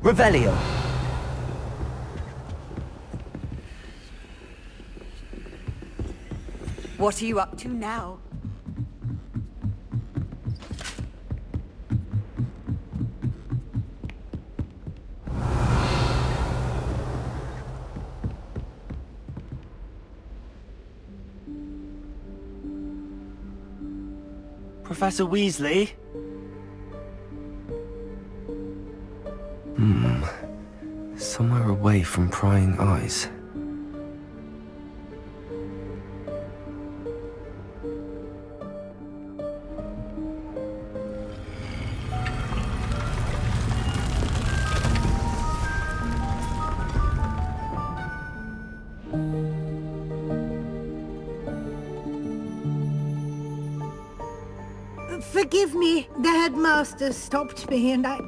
Revelio. What are you up to now? Professor Weasley? Somewhere away from prying eyes. Forgive me, the headmaster stopped me and I...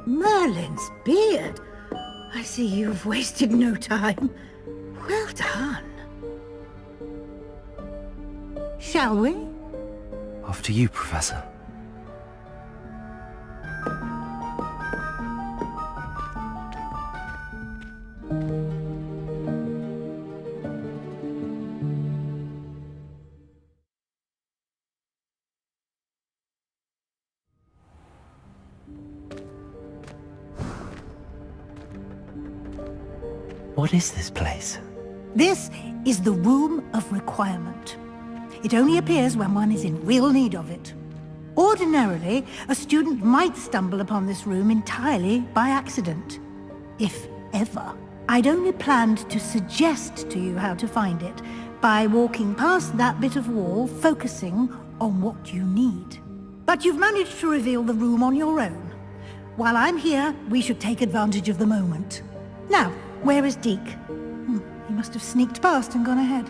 Merlin's beard! I see you've wasted no time. Well done. Shall we? After you, Professor. What is this place? This is the Room of Requirement. It only appears when one is in real need of it. Ordinarily, a student might stumble upon this room entirely by accident. If ever. I'd only planned to suggest to you how to find it by walking past that bit of wall, focusing on what you need. But you've managed to reveal the room on your own. While I'm here, we should take advantage of the moment. Now, where is Deke? He must have sneaked past and gone ahead.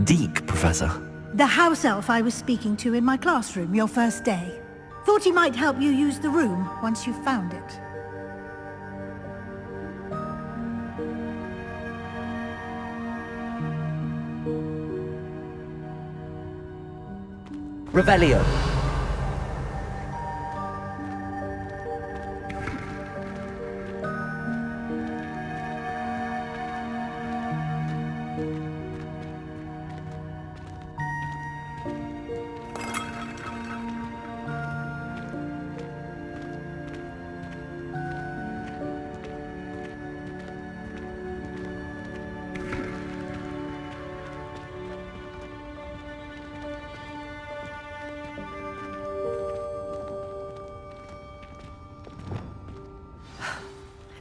Deke, Professor. The house elf I was speaking to in my classroom your first day. Thought he might help you use the room once you've found it. Revelio.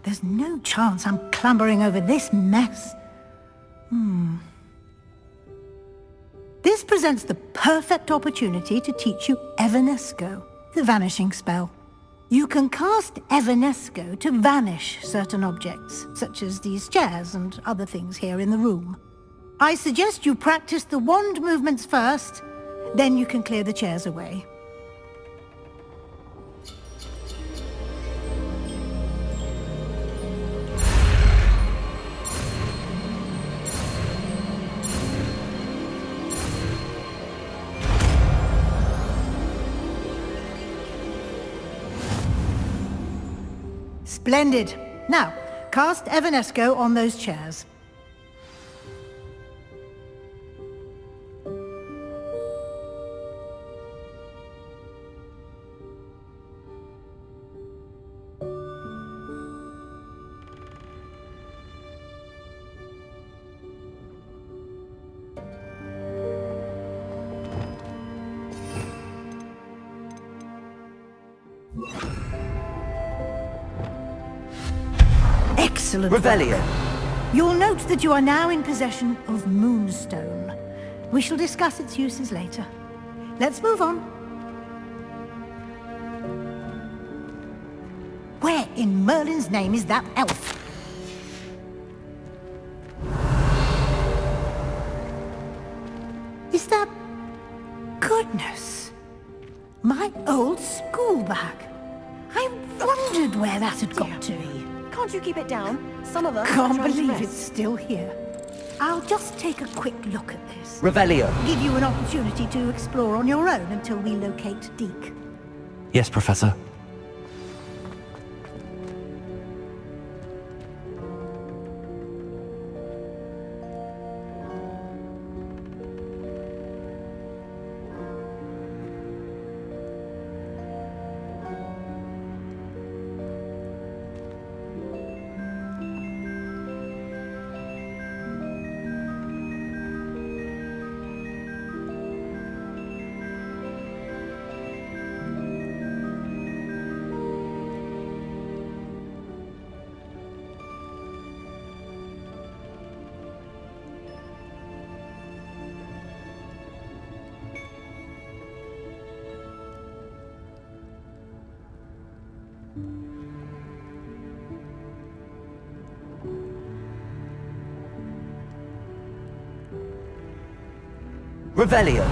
There's no chance I'm clambering over this mess. This presents the perfect opportunity to teach you Evanesco, the vanishing spell. You can cast Evanesco to vanish certain objects, such as these chairs and other things here in the room. I suggest you practice the wand movements first, then you can clear the chairs away. Splendid. Now, cast Evanesco on those chairs. Excellent Revelio. work. You'll note that you are now in possession of Moonstone. We shall discuss its uses later. Let's move on. Where in Merlin's name is that elf? Is that... Goodness! My old school bag. I wondered where that had got to. Can't you keep it down? Some of us Can't are trying to believe rest. it's still here. I'll just take a quick look at this. Revelio. Give you an opportunity to explore on your own until we locate Deke. Yes, Professor. Revelio.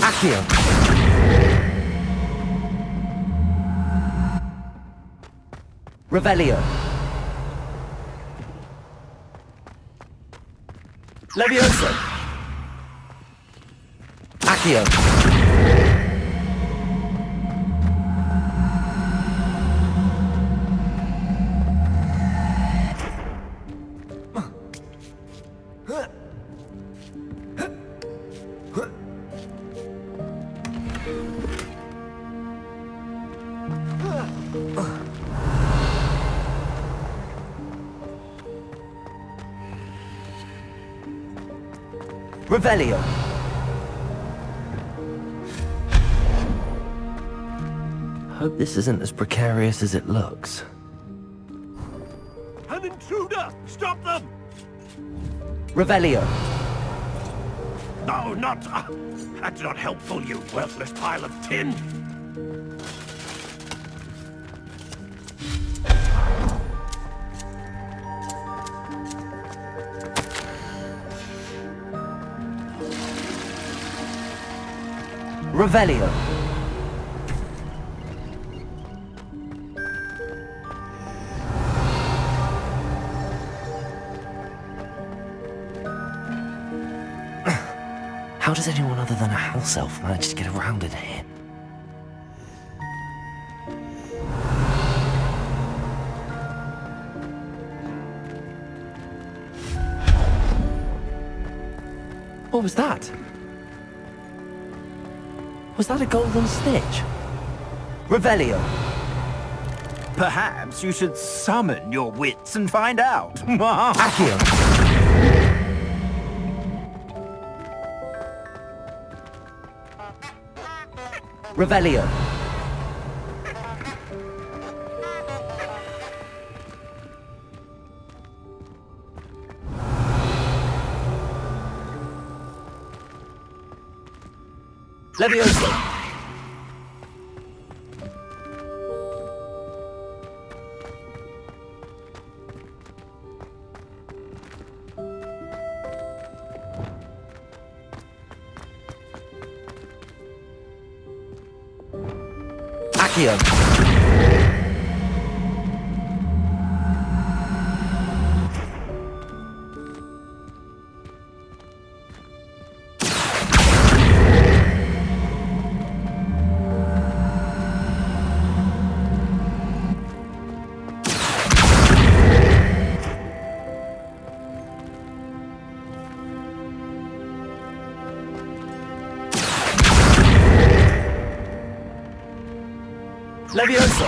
Accio. Revelio. Levioso. Accio. Revelio. Hope this isn't as precarious as it looks. An intruder! Stop them! Revelio. No, not... that's not helpful, you worthless pile of tin! Revelio. How does anyone other than a house elf manage to get around in here? What was that? Was that a golden stitch? Revelio. Perhaps you should summon your wits and find out. Accio. Revelio. Levioso. Accio. Levioso.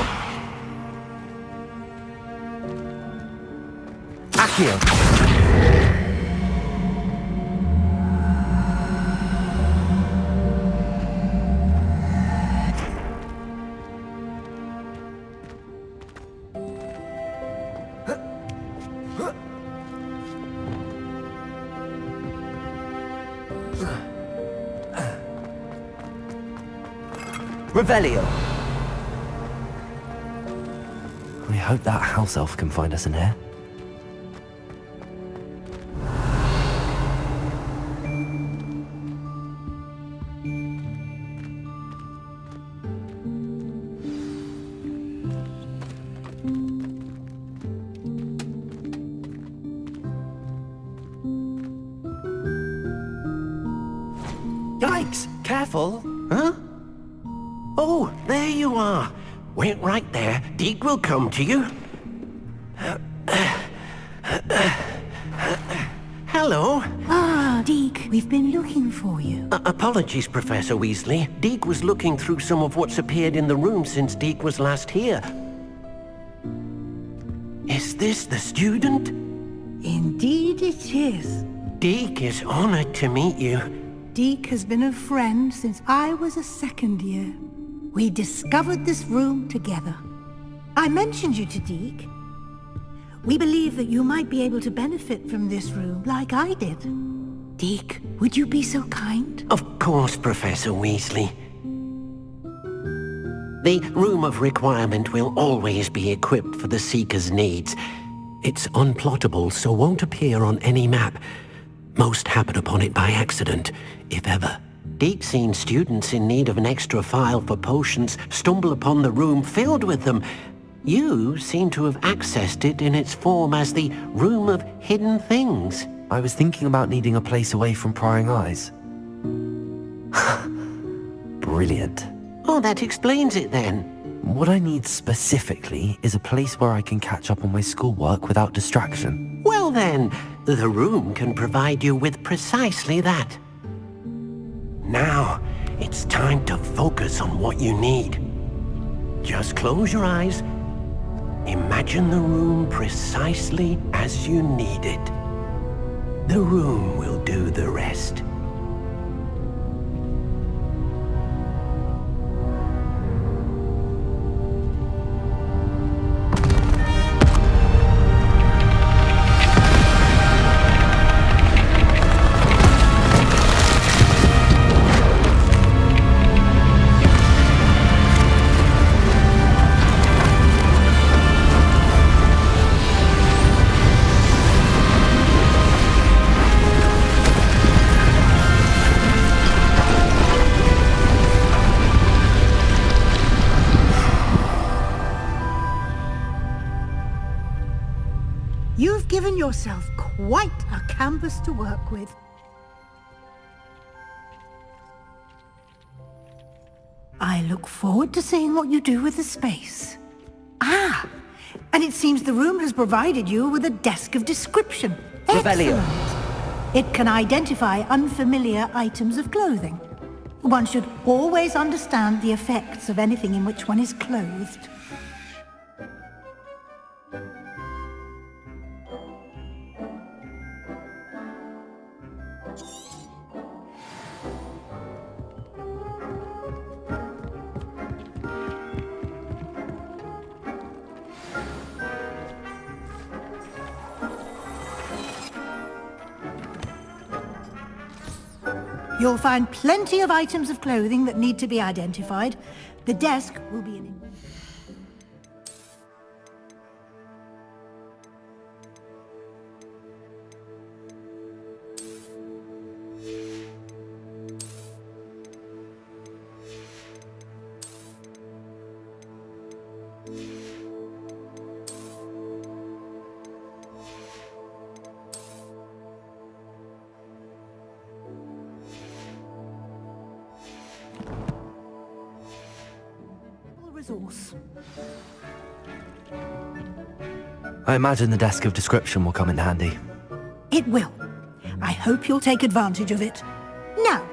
Accio. Revelio. I hope that house elf can find us in here. Yikes! Careful! Huh? Oh, there you are. Wait right there. Deke will come to you. Hello. Ah, Deke, we've been looking for you. Apologies, Professor Weasley. Deke was looking through some of what's appeared in the room since Deke was last here. Is this the student? Indeed it is. Deke is honored to meet you. Deke has been a friend since I was a second year. We discovered this room together. I mentioned you to Deke. We believe that you might be able to benefit from this room like I did. Deke, would you be so kind? Of course, Professor Weasley. The Room of Requirement will always be equipped for the Seeker's needs. It's unplottable, so won't appear on any map. Most happen upon it by accident, if ever. Deke's seen students in need of an extra file for potions stumble upon the room filled with them. You seem to have accessed it in its form as the Room of Hidden Things. I was thinking about needing a place away from prying eyes. Brilliant. Oh, that explains it then. What I need specifically is a place where I can catch up on my schoolwork without distraction. Well then, the room can provide you with precisely that. Now, it's time to focus on what you need. Just close your eyes. Imagine the room precisely as you need it. The room will do the rest. You've given yourself quite a canvas to work with. I look forward to seeing what you do with the space. Ah, and it seems the room has provided you with a desk of description. Revelio. Excellent. It can identify unfamiliar items of clothing. One should always understand the effects of anything in which one is clothed. You'll find plenty of items of clothing that need to be identified. The desk will be an... resource. I imagine the desk of description will come in handy. It will. I hope you'll take advantage of it. Now,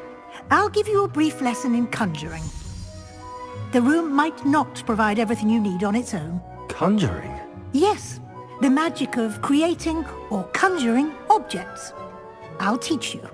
I'll give you a brief lesson in conjuring. The room might not provide everything you need on its own. Conjuring? Yes, the magic of creating or conjuring objects. I'll teach you.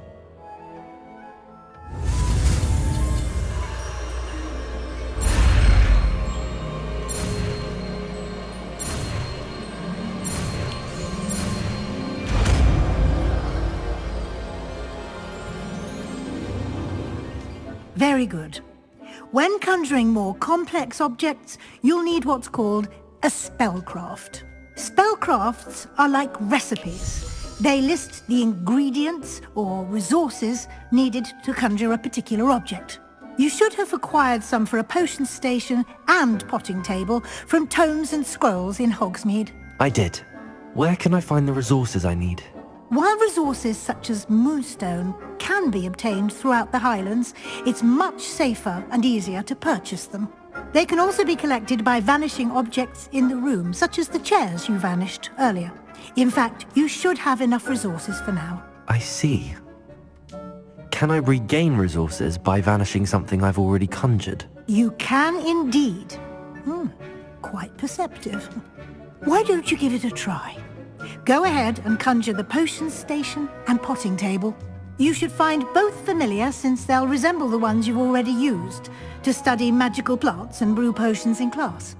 Very good. When conjuring more complex objects, you'll need what's called a spellcraft. Spellcrafts are like recipes. They list the ingredients or resources needed to conjure a particular object. You should have acquired some for a potion station and potting table from tomes and scrolls in Hogsmeade. I did. Where can I find the resources I need? While resources such as moonstone can be obtained throughout the Highlands, it's much safer and easier to purchase them. They can also be collected by vanishing objects in the room, such as the chairs you vanished earlier. In fact, you should have enough resources for now. I see. can I regain resources by vanishing something I've already conjured? You can indeed. Quite perceptive. Why don't you give it a try? Go ahead and conjure the potions station and potting table. You should find both familiar since they'll resemble the ones you've already used to study magical plants and brew potions in class.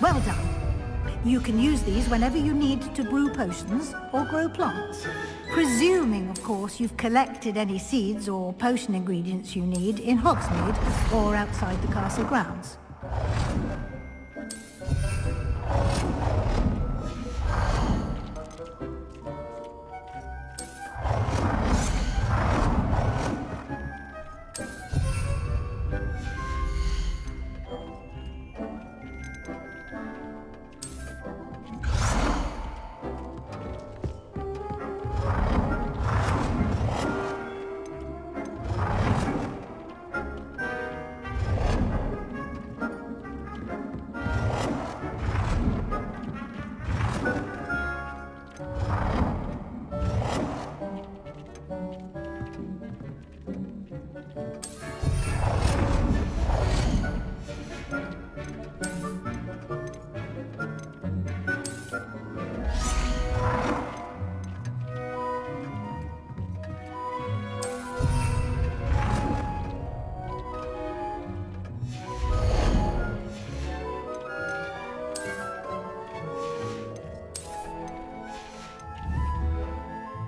Well done. You can use these whenever you need to brew potions or grow plants. Presuming, of course, you've collected any seeds or potion ingredients you need in Hogsmeade or outside the castle grounds.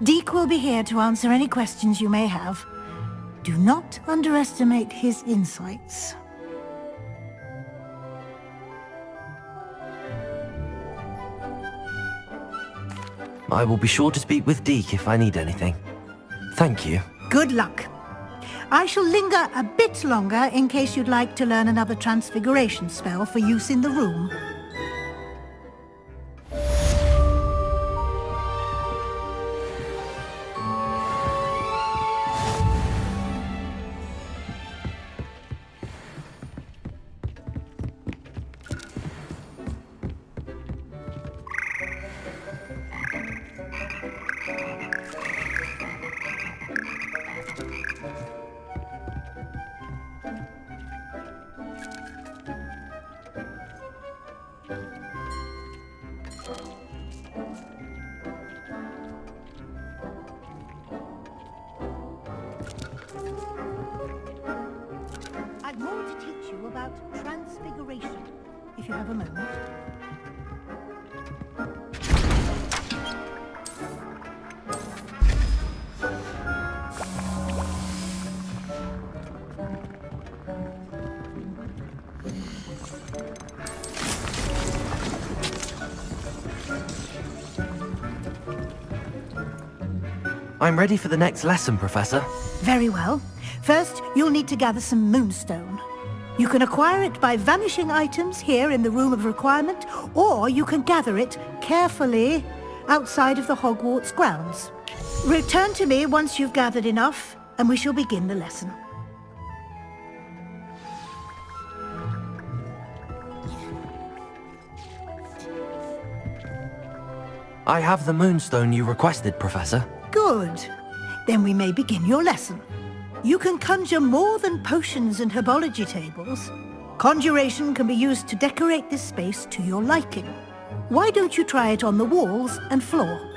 Deke will be here to answer any questions you may have. Do not underestimate his insights. I will be sure to speak with Deke if I need anything. Thank you. Good luck. I shall linger a bit longer in case you'd like to learn another transfiguration spell for use in the room. I've more to teach you about transfiguration, if you have a moment. I'm ready for the next lesson, Professor. Very well. First, you'll need to gather some moonstone. You can acquire it by vanishing items here in the Room of Requirement, or you can gather it carefully outside of the Hogwarts grounds. Return to me once you've gathered enough, and we shall begin the lesson. I have the moonstone you requested, Professor. Good. Then we may begin your lesson. You can conjure more than potions and herbology tables. Conjuration can be used to decorate this space to your liking. Why don't you try it on the walls and floor?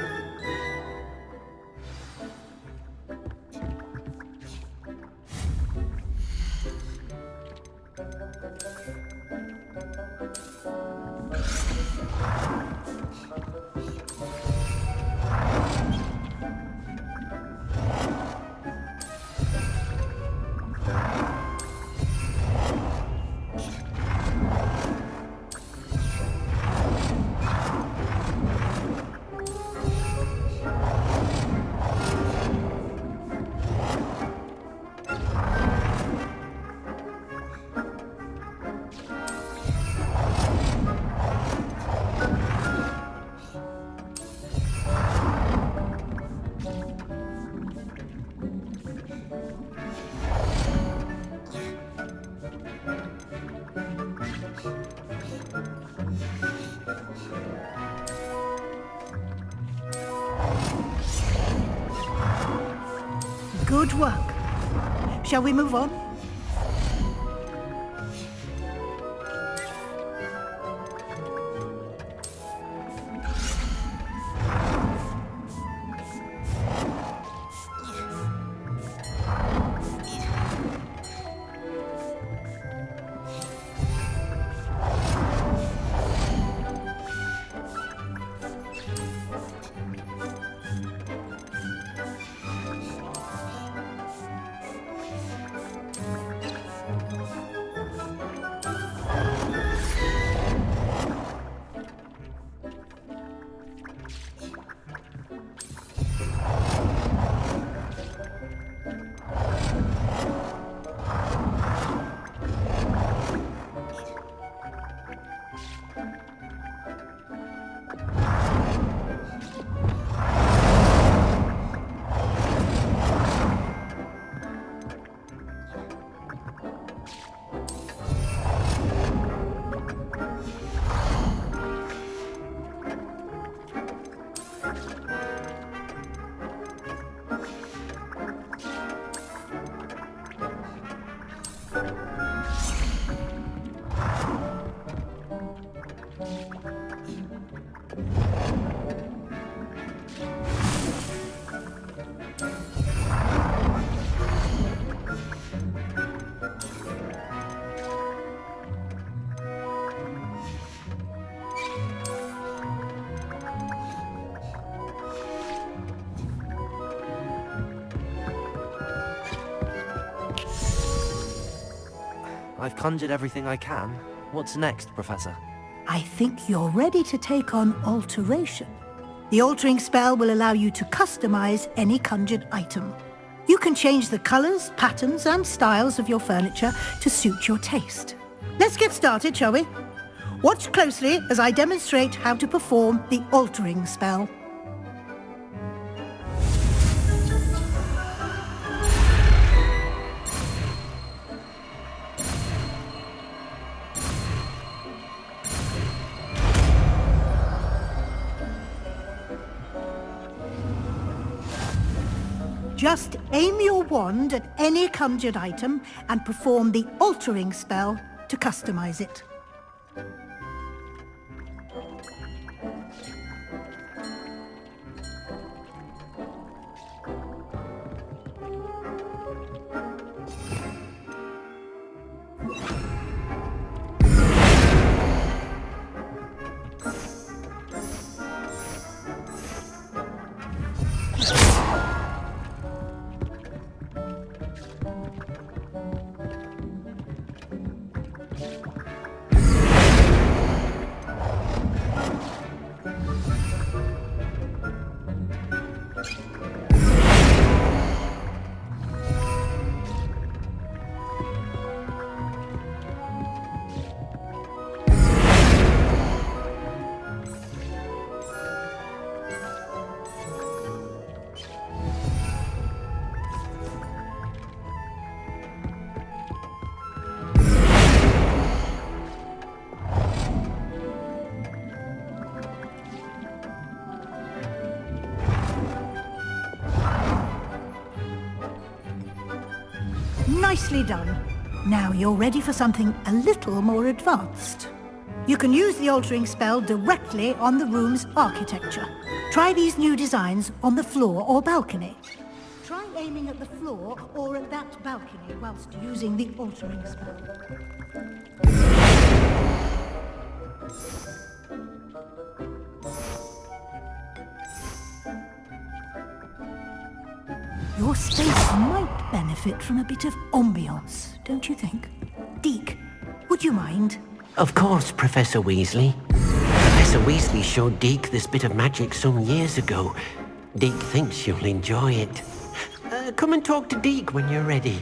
Good work. Shall we move on? I've conjured everything I can. What's next, Professor? I think you're ready to take on alteration. The altering spell will allow you to customize any conjured item. You can change the colors, patterns, and styles of your furniture to suit your taste. Let's get started, shall we? Watch closely as I demonstrate how to perform the altering spell. Just aim your wand at any conjured item and perform the altering spell to customize it. Nicely done. Now you're ready for something a little more advanced. You can use the altering spell directly on the room's architecture. Try these new designs on the floor or balcony. Try aiming at the floor or at that balcony whilst using the altering spell. Your space might benefit from a bit of ambiance, don't you think? Deke, would you mind? Of course, Professor Weasley. Professor Weasley showed Deke this bit of magic some years ago. Deke thinks you'll enjoy it. Come and talk to Deke when you're ready.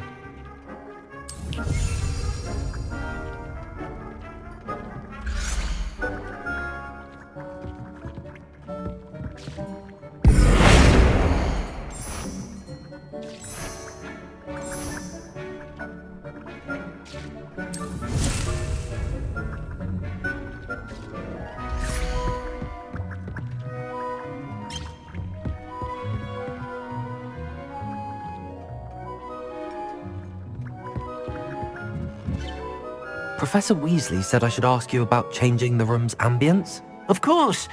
Professor Weasley said I should ask you about changing the room's ambience. Of course.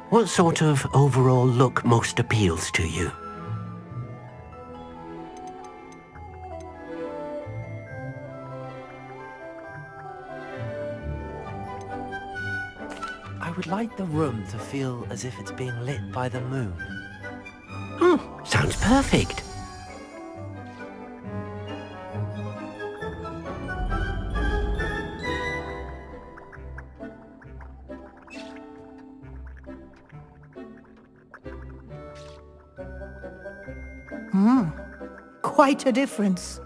What sort of overall look most appeals to you? I would like the room to feel as if it's being lit by the moon. Sounds perfect. Quite a difference.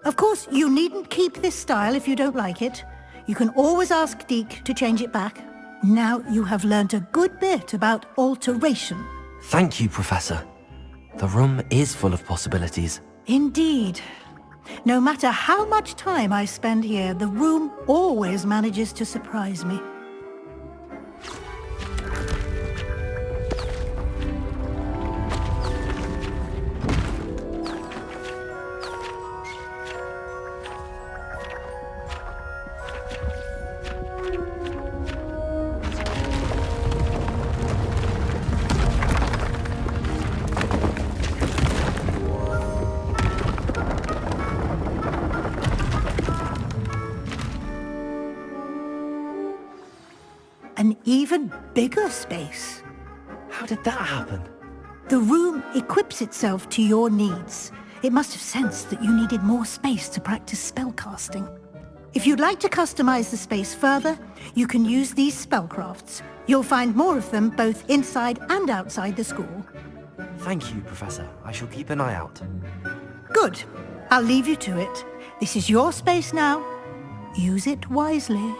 Of course, you needn't keep this style if you don't like it. You can always ask Deke to change it back. Now you have learnt a good bit about alteration. Thank you, Professor. The room is full of possibilities. Indeed. No matter how much time I spend here, the room always manages to surprise me. An even bigger space. How did that happen? The room equips itself to your needs. It must have sensed that you needed more space to practice spellcasting. If you'd like to customize the space further, you can use these spellcrafts. You'll find more of them both inside and outside the school. Thank you, Professor. I shall keep an eye out. Good. I'll leave you to it. This is your space now. Use it wisely.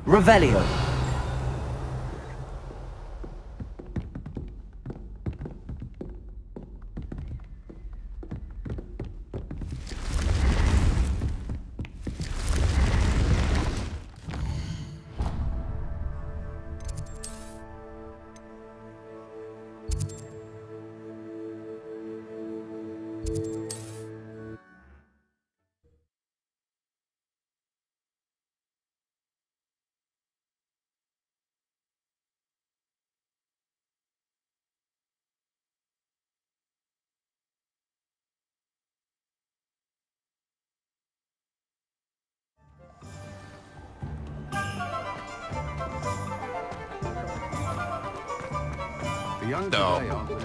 Revelio. Young today, aren't they?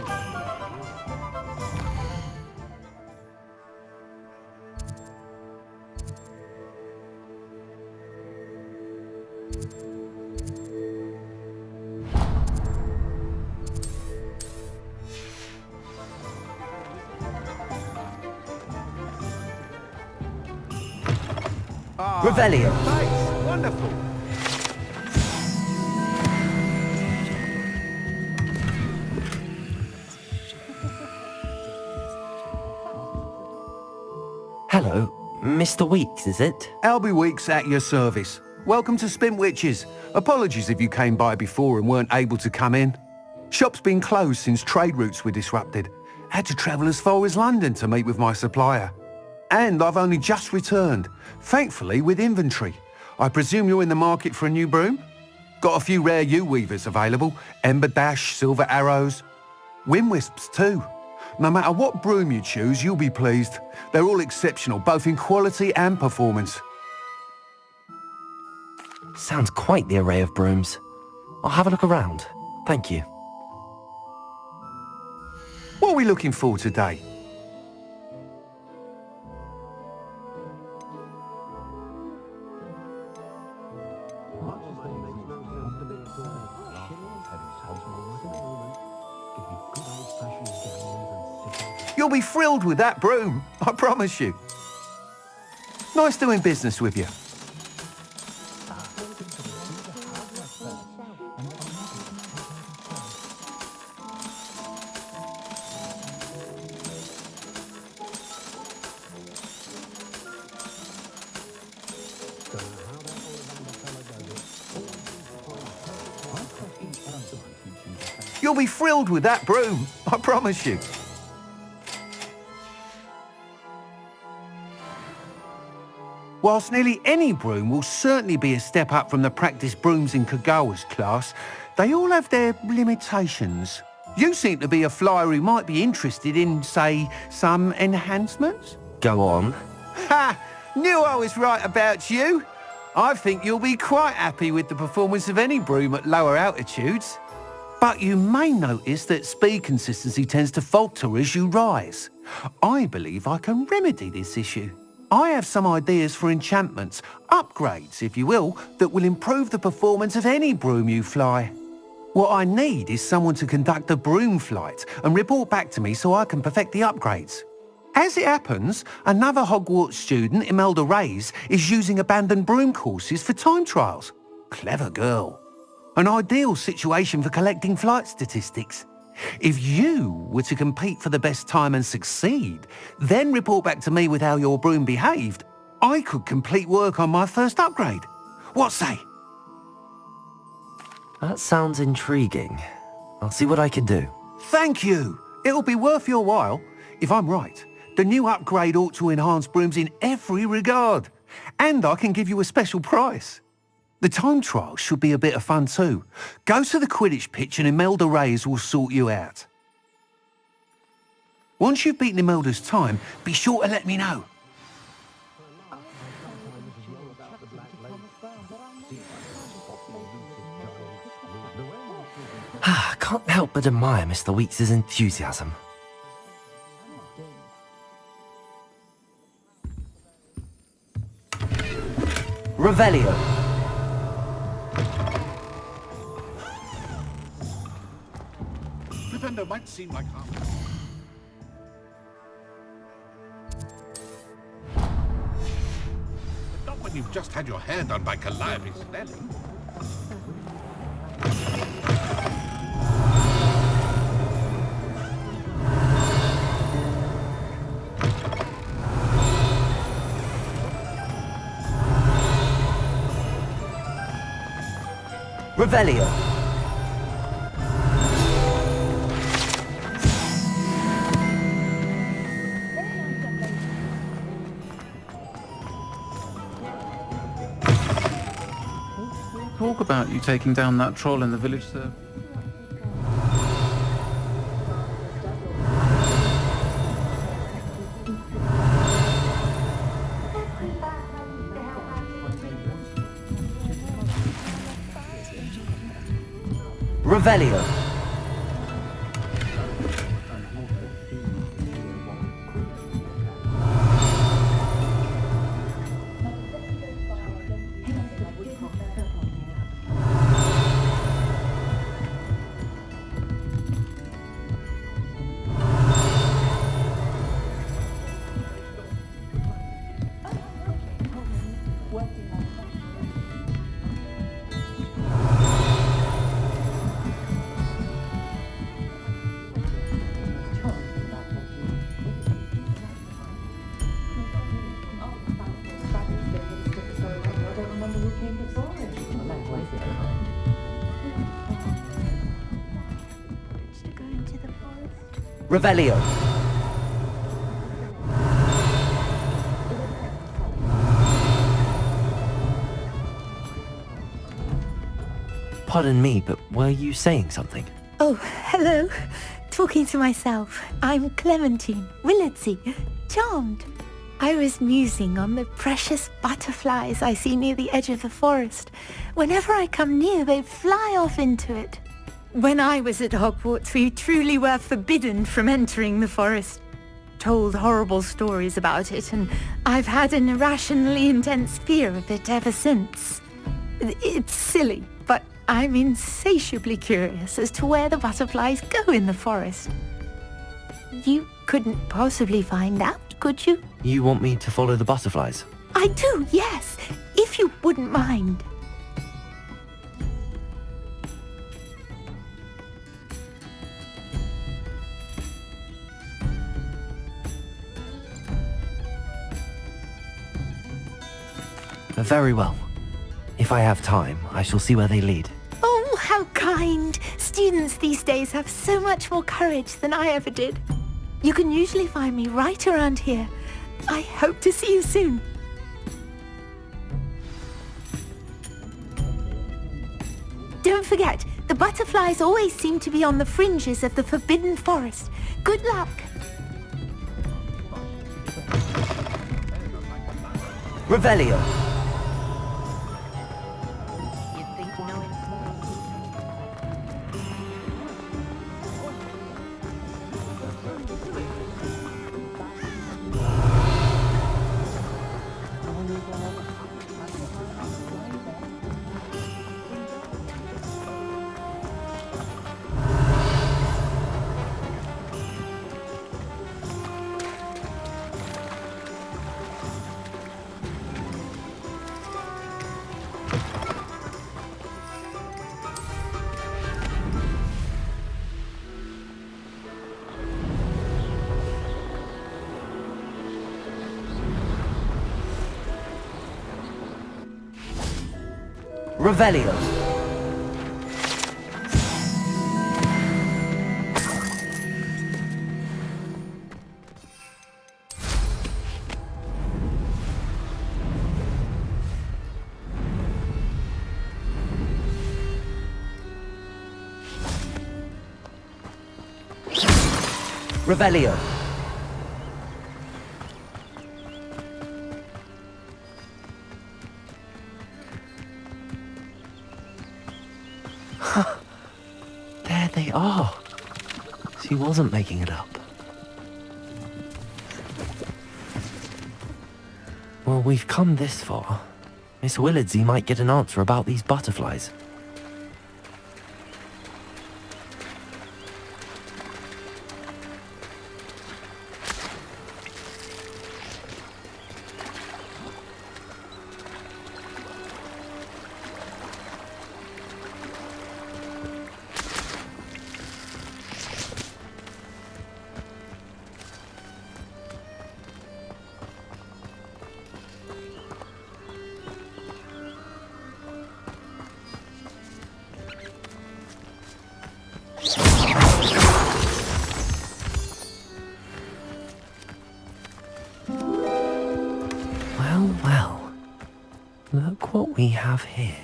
Revelio. Thanks. Wonderful. Hello, Mr. Weeks, is it? Albie Weeks at your service. Welcome to Spintwitches. Apologies if you came by before and weren't able to come in. Shop's been closed since trade routes were disrupted. Had to travel as far as London to meet with my supplier. And I've only just returned, thankfully with inventory. I presume you're in the market for a new broom? Got a few rare U-weavers available. Ember Dash, Silver Arrows. Wind Wisps too. No matter what broom you choose, you'll be pleased. They're all exceptional, both in quality and performance. Sounds quite the array of brooms. I'll have a look around. Thank you. What are we looking for today? You'll be thrilled with that broom, I promise you. Nice doing business with you. You'll be thrilled with that broom, I promise you. Whilst nearly any broom will certainly be a step up from the practice brooms in Kagawa's class, they all have their limitations. You seem to be a flyer who might be interested in, say, some enhancements? Go on. Ha! Knew I was right about you. I think you'll be quite happy with the performance of any broom at lower altitudes. But you may notice that speed consistency tends to falter as you rise. I believe I can remedy this issue. I have some ideas for enchantments, upgrades, if you will, that will improve the performance of any broom you fly. What I need is someone to conduct a broom flight and report back to me so I can perfect the upgrades. As it happens, another Hogwarts student, Imelda Reyes, is using abandoned broom courses for time trials. Clever girl. An ideal situation for collecting flight statistics. If you were to compete for the best time and succeed, then report back to me with how your broom behaved, I could complete work on my first upgrade. What say? That sounds intriguing. I'll see what I can do. Thank you. It'll be worth your while. If I'm right, the new upgrade ought to enhance brooms in every regard. And I can give you a special price. The time trial should be a bit of fun too. Go to the Quidditch pitch and Imelda Reyes will sort you out. Once you've beaten Imelda's time, be sure to let me know. Can't help but admire Mr. Weeks' enthusiasm. Revelio. Defender might seem like harm. But not when you've just had your hair done by Calliope Snelling. Revelio. Talk about you taking down that troll in the village, sir. Revelio. Revelio. Pardon me, but were you saying something? Oh, hello. Talking to myself. I'm Clementine, Willardsey, charmed. I was musing on the precious butterflies I see near the edge of the forest. Whenever I come near, they fly off into it. When I was at Hogwarts, we truly were forbidden from entering the forest. Told horrible stories about it, and I've had an irrationally intense fear of it ever since. It's silly, but I'm insatiably curious as to where the butterflies go in the forest. You couldn't possibly find out, could you? You want me to follow the butterflies? I do, yes, if you wouldn't mind. Very well. If I have time, I shall see where they lead. Oh, how kind! Students these days have so much more courage than I ever did. You can usually find me right around here. I hope to see you soon. Don't forget, the butterflies always seem to be on the fringes of the Forbidden Forest. Good luck! Revelio. Revelio. Revelio. There they are. She wasn't making it up. Well, we've come this far. Miss Willardsey might get an answer about these butterflies. Well, well. Look what we have here.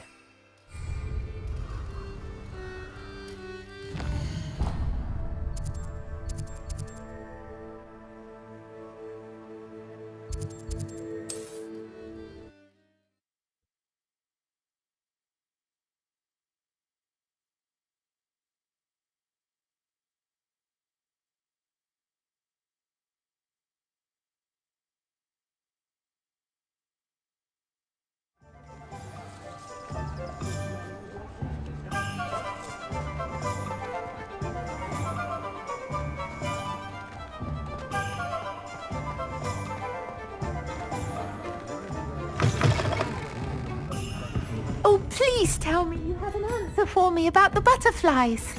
Oh, please tell me you have an answer for me about the butterflies.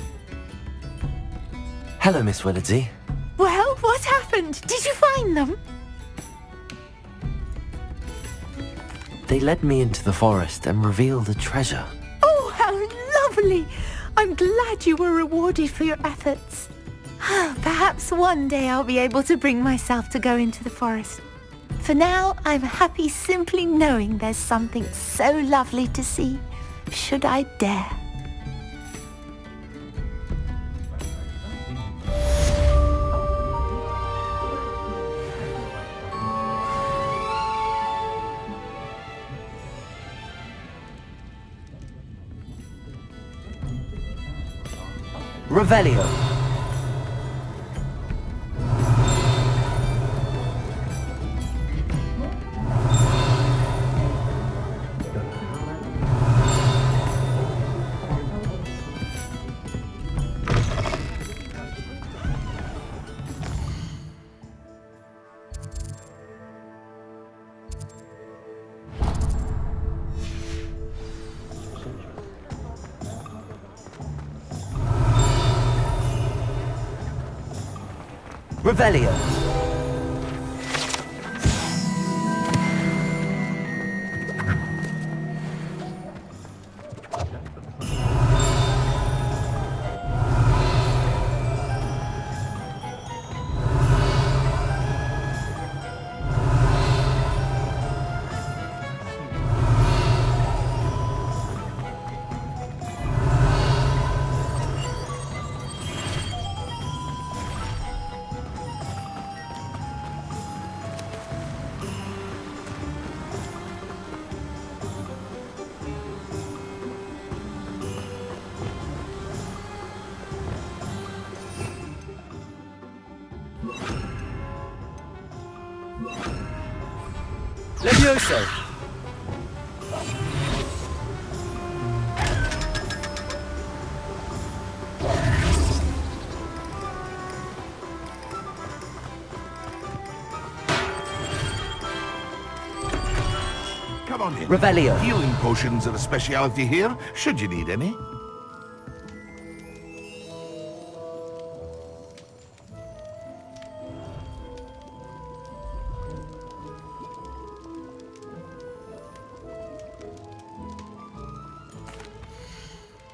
Hello, Miss Willardsey. Well, what happened? Did you find them? They led me into the forest and revealed a treasure. Oh, how lovely! I'm glad you were rewarded for your efforts. Perhaps one day I'll be able to bring myself to go into the forest. For now, I'm happy simply knowing there's something so lovely to see, should I dare. Revelio. Revelio. Levioso. Come on in. Revelio. Healing potions are a speciality here, should you need any.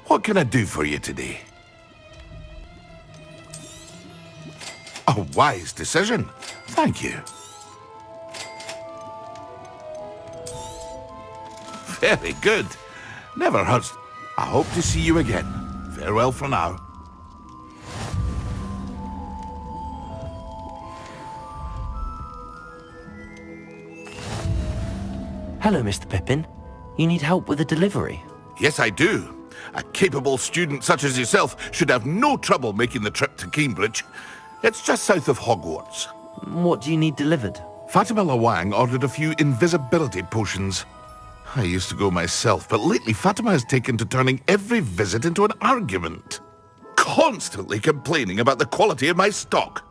What can I do for you today? A wise decision. Thank you. Very good. Never hurts. I hope to see you again. Farewell for now. Hello, Mr. Pippin. You need help with a delivery? Yes, I do. A capable student such as yourself should have no trouble making the trip to Cambridge. It's just south of Hogwarts. What do you need delivered? Fatima Lawang ordered a few invisibility potions. I used to go myself, but lately Fatima has taken to turning every visit into an argument. Constantly complaining about the quality of my stock.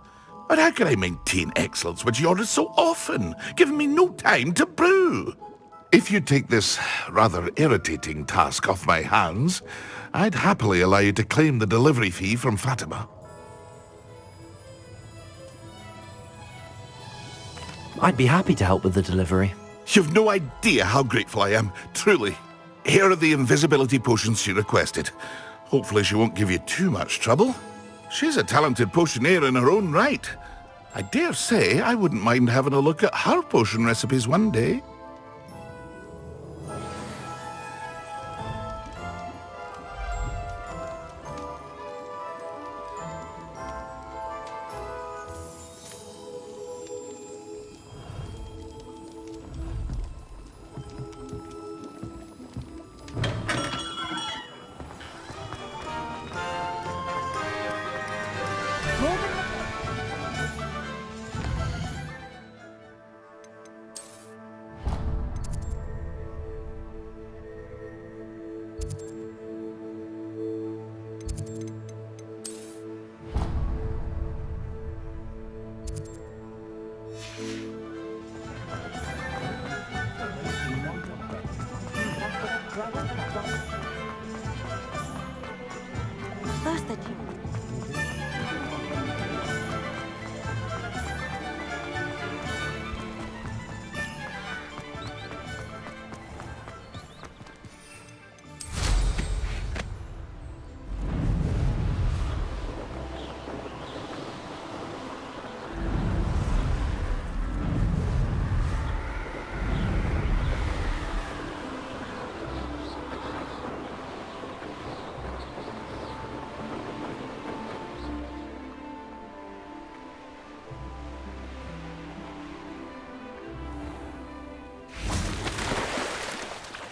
But how can I maintain excellence when she orders so often, giving me no time to brew? If you take this rather irritating task off my hands, I'd happily allow you to claim the delivery fee from Fatima. I'd be happy to help with the delivery. You've no idea how grateful I am, truly. Here are the invisibility potions she requested. Hopefully she won't give you too much trouble. She's a talented potioneer in her own right. I dare say I wouldn't mind having a look at her potion recipes one day.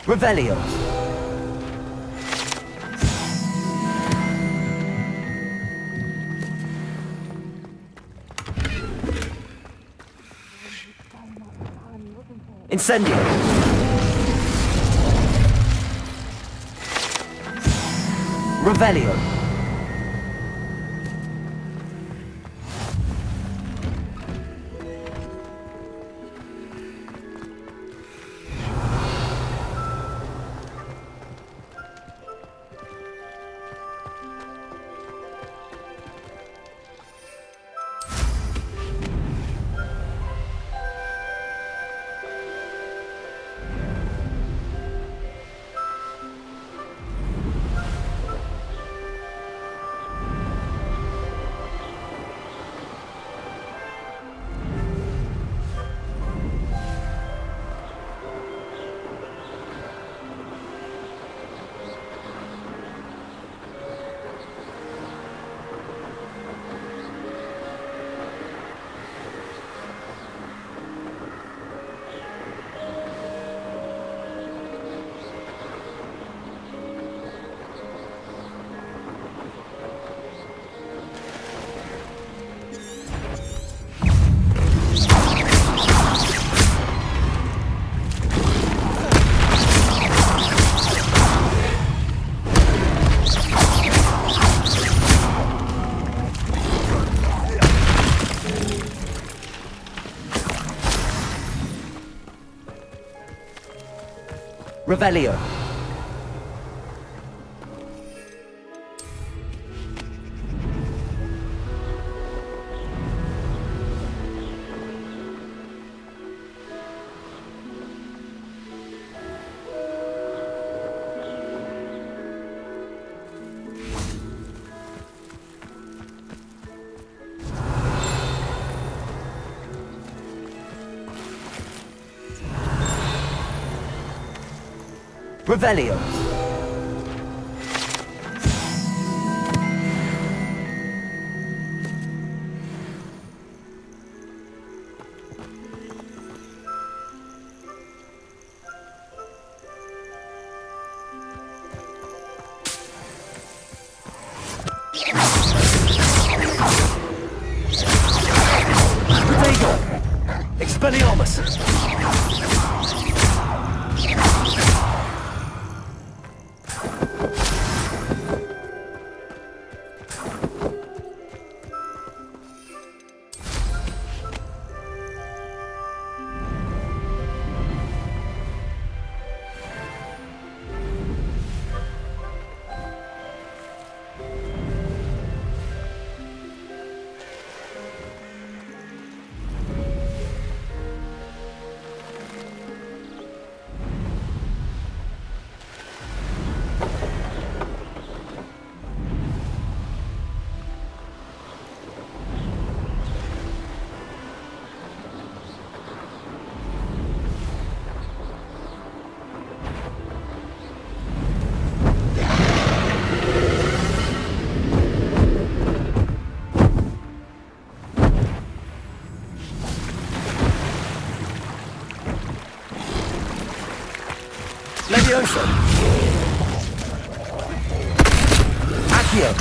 Revelio. Incendio. Revelio. Revelio. Revelio. Protego. Expelliarmus. Levioso. Accio.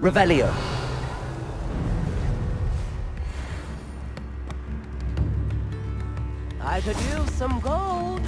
Revelio. I could use some gold.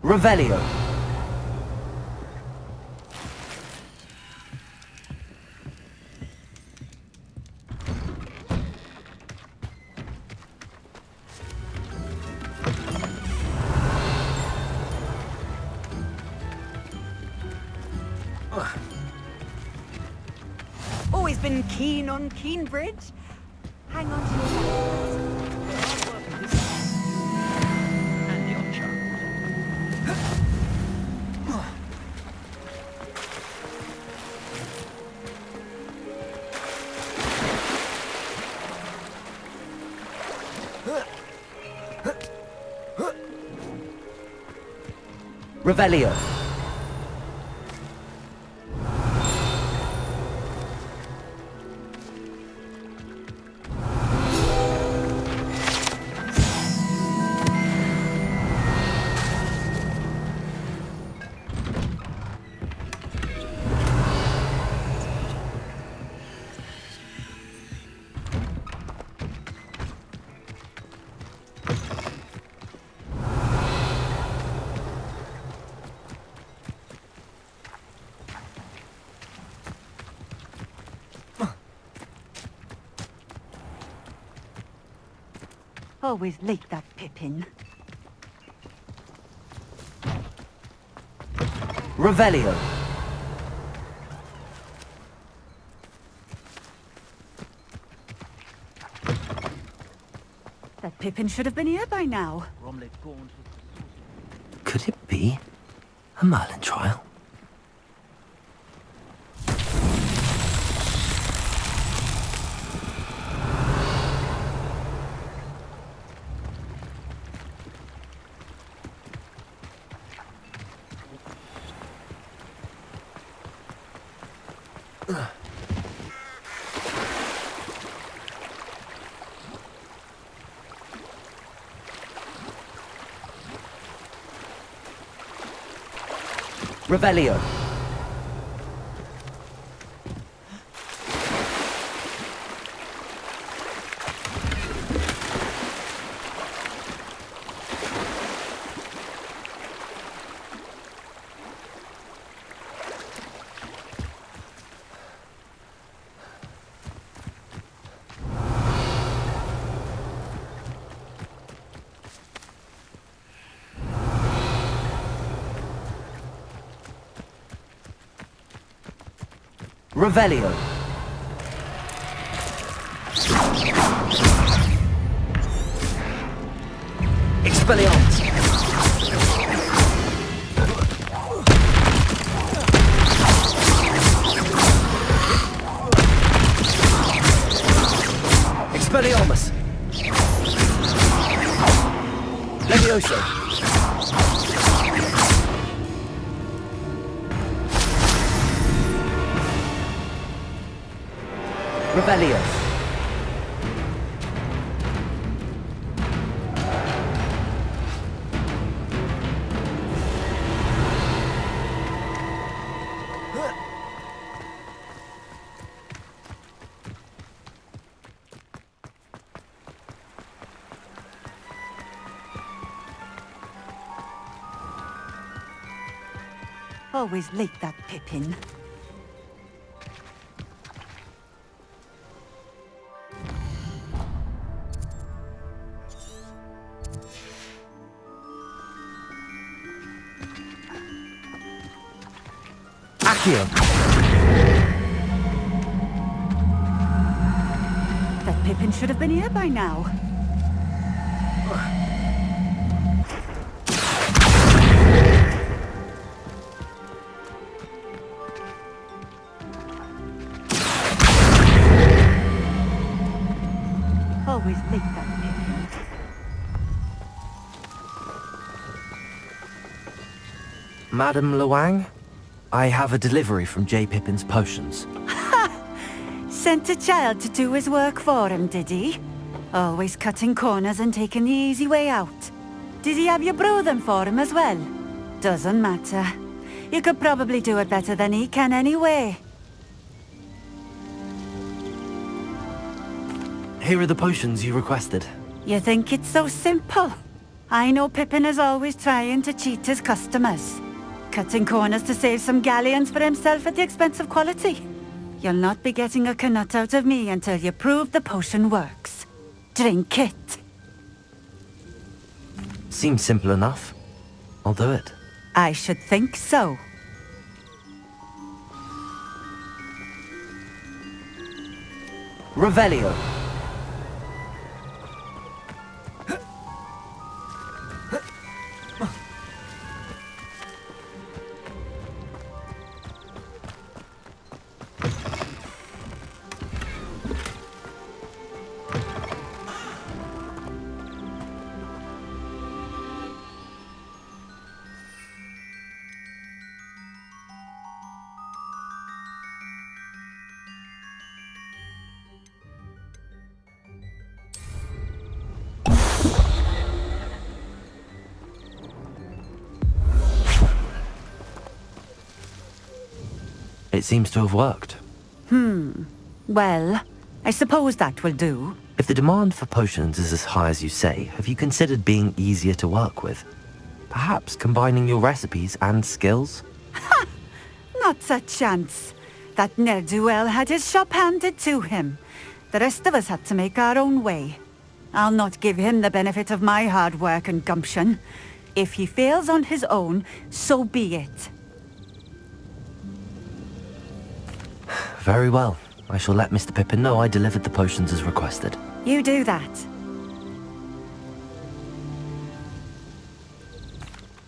Revelio. always been keen on Keenbridge. Hang on to your hat. And your child. Revelio. Always late, that Pippin. Revelio. That Pippin should have been here by now. Could it be a Merlin trial? Revelio. Revelio. Expelliarmus. Expelliarmus. Levioso. Revelio. Always late, that Pippin. That Pippin should have been here by now. Always late, that Pippin. Madam Luang, I have a delivery from J. Pippin's Potions. Sent a child to do his work for him, did he? Always cutting corners and taking the easy way out. Did he have you brew them for him as well? Doesn't matter. You could probably do it better than he can anyway. Here are the potions you requested. You think it's so simple? I know Pippin is always trying to cheat his customers. Cutting corners to save some galleons for himself at the expense of quality. You'll not be getting a canut out of me until you prove the potion works. Drink it. Seems simple enough. I'll do it. I should think so. Revelio. It seems to have worked. Well, I suppose that will do. If the demand for potions is as high as you say, have you considered being easier to work with? Perhaps combining your recipes and skills? Not a chance. That ne'er-do-well had his shop handed to him. The rest of us had to make our own way. I'll not give him the benefit of my hard work and gumption. If he fails on his own, so be it. Very well. I shall let Mr. Pippin know I delivered the potions as requested. You do that.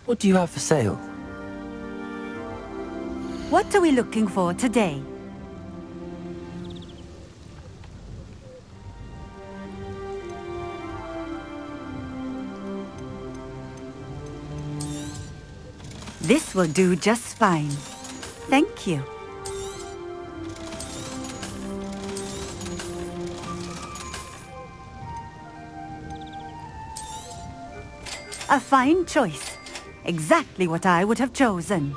What do you have for sale? What are we looking for today? This will do just fine. Thank you. A fine choice. Exactly what I would have chosen.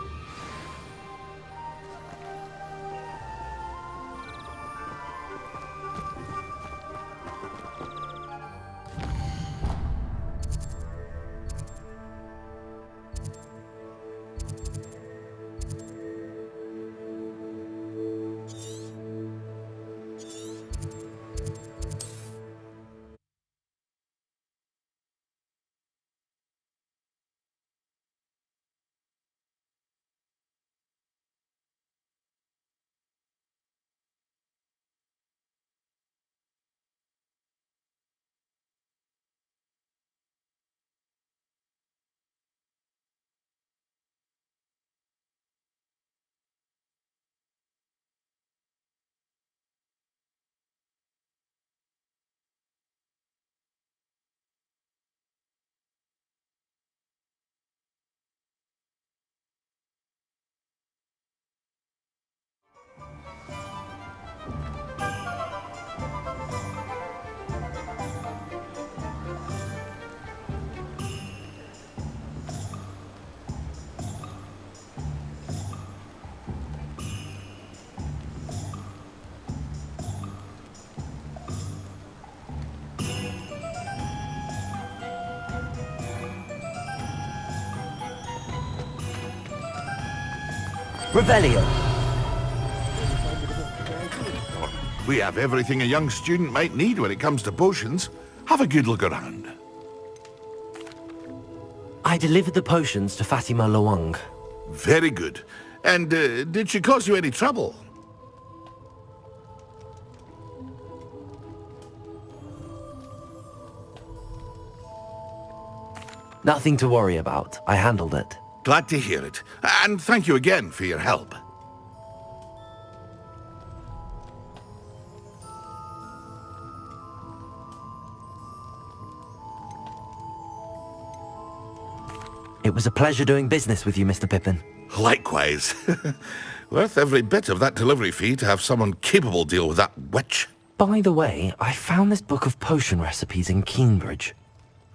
Revelio. We have everything a young student might need when it comes to potions. Have a good look around. I delivered the potions to Fatima Lawang. Very good. And did she cause you any trouble? Nothing to worry about. I handled it. Glad to hear it. And thank you again for your help. It was a pleasure doing business with you, Mr. Pippin. Likewise. Worth every bit of that delivery fee to have someone capable deal with that witch. By the way, I found this book of potion recipes in Cambridge.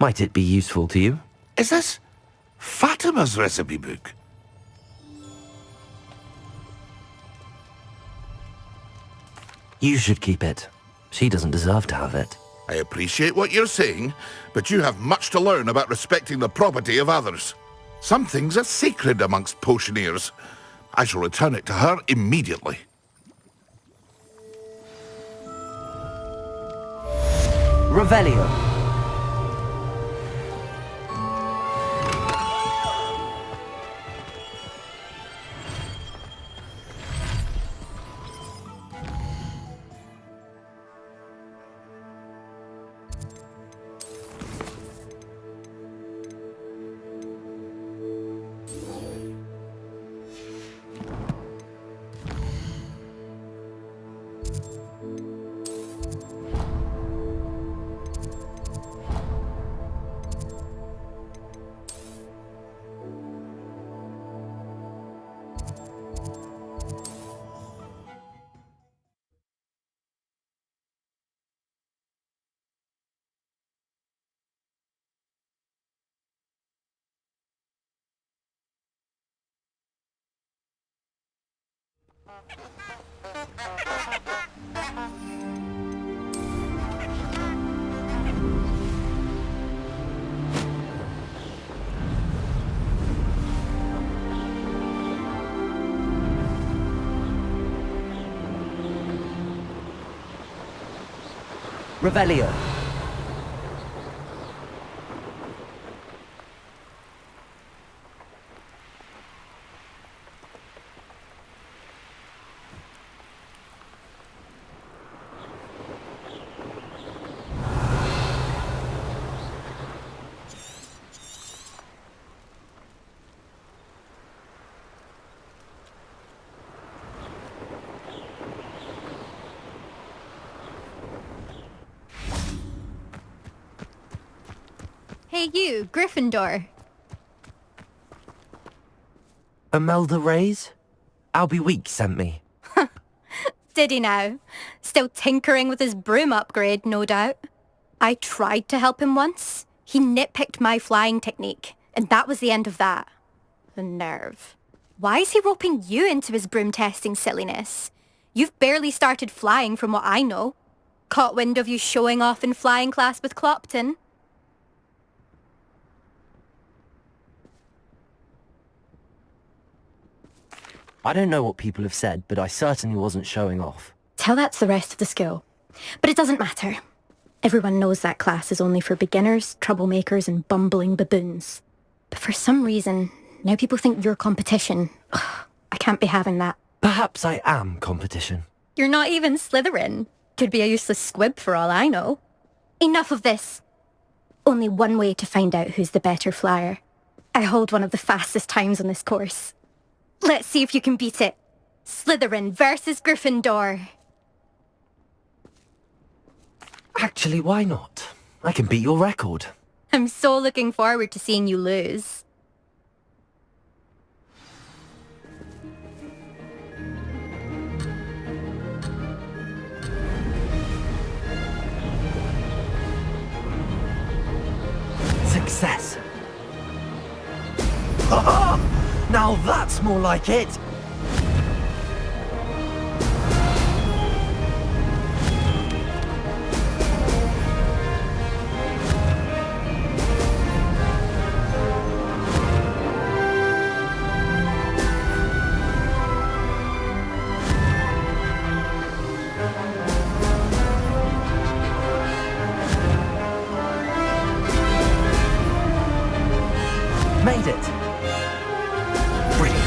Might it be useful to you? Is this Fatima's recipe book? You should keep it. She doesn't deserve to have it. I appreciate what you're saying, but you have much to learn about respecting the property of others. Some things are sacred amongst potioneers. I shall return it to her immediately. Revelio. Revelio. Hey you, Gryffindor. Imelda Reyes? Albie Weeks sent me. Did he now? Still tinkering with his broom upgrade, no doubt. I tried to help him once. He nitpicked my flying technique, and that was the end of that. The nerve. Why is he roping you into his broom testing silliness? You've barely started flying from what I know. Caught wind of you showing off in flying class with Clopton. I don't know what people have said, but I certainly wasn't showing off. Tell that to the rest of the school. But it doesn't matter. Everyone knows that class is only for beginners, troublemakers, and bumbling baboons. But for some reason, now people think you're competition. Ugh, I can't be having that. Perhaps I am competition. You're not even Slytherin. Could be a useless squib for all I know. Enough of this. Only one way to find out who's the better flyer. I hold one of the fastest times on this course. Let's see if you can beat it. Slytherin versus Gryffindor. Actually, why not? I can beat your record. I'm so looking forward to seeing you lose. Success. Now that's more like it! Made it! Brilliant.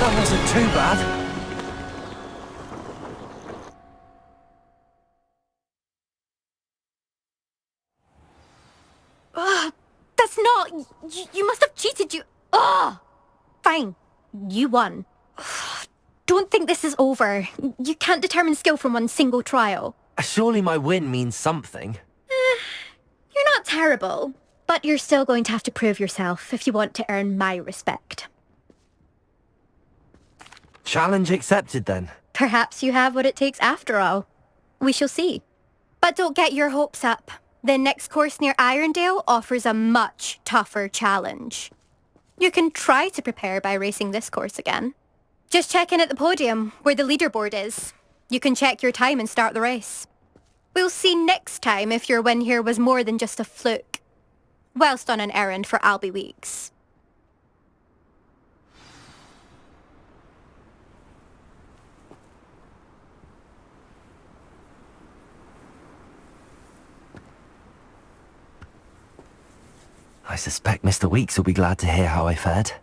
That wasn't too bad. That's not... You must have cheated, you... Ugh! Fine. You won. Don't think this is over. You can't determine skill from one single trial. Surely my win means something. You're not terrible, but you're still going to have to prove yourself if you want to earn my respect. Challenge accepted then. Perhaps you have what it takes after all. We shall see. But don't get your hopes up. The next course near Irondale offers a much tougher challenge. You can try to prepare by racing this course again. Just check in at the podium, where the leaderboard is. You can check your time and start the race. We'll see next time if your win here was more than just a fluke. Whilst on an errand for Albie Weeks. I suspect Mr. Weeks will be glad to hear how I fared.